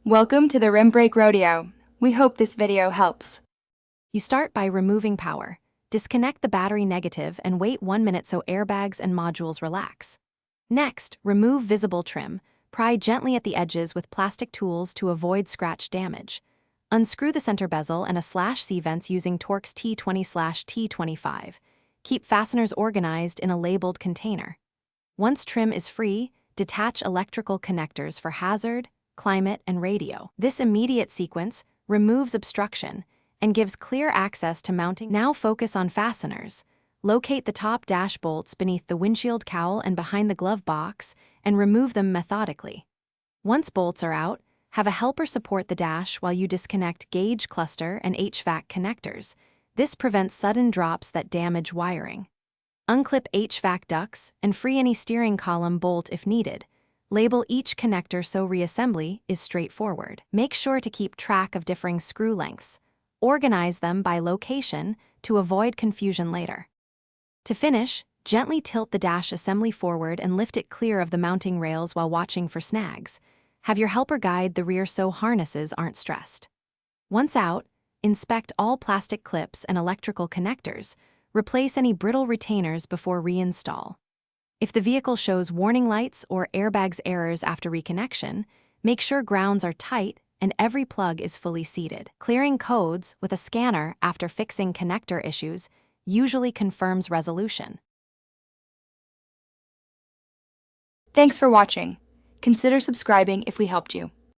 Welcome to the Rim Brake Rodeo. We hope this video helps. You start by removing power. Disconnect the battery negative and wait 1 minute so airbags and modules relax. Next, remove visible trim. Pry gently at the edges with plastic tools to avoid scratch damage. Unscrew the center bezel and a /C vents using Torx T20/T25. Keep fasteners organized in a labeled container. Once trim is free, detach electrical connectors for hazard, climate, and radio. This immediate sequence removes obstruction and gives clear access to mounting. Now focus on fasteners. Locate the top dash bolts beneath the windshield cowl and behind the glove box and remove them methodically. Once bolts are out, have a helper support the dash while you disconnect gauge cluster and HVAC connectors. This prevents sudden drops that damage wiring. Unclip HVAC ducts and free any steering column bolt if needed. Label each connector so reassembly is straightforward. Make sure to keep track of differing screw lengths. Organize them by location to avoid confusion later. To finish, gently tilt the dash assembly forward and lift it clear of the mounting rails while watching for snags. Have your helper guide the rear so harnesses aren't stressed. Once out, inspect all plastic clips and electrical connectors. Replace any brittle retainers before reinstall. If the vehicle shows warning lights or airbags errors after reconnection, make sure grounds are tight and every plug is fully seated. Clearing codes with a scanner after fixing connector issues usually confirms resolution. Thanks for watching. Consider subscribing if we helped you.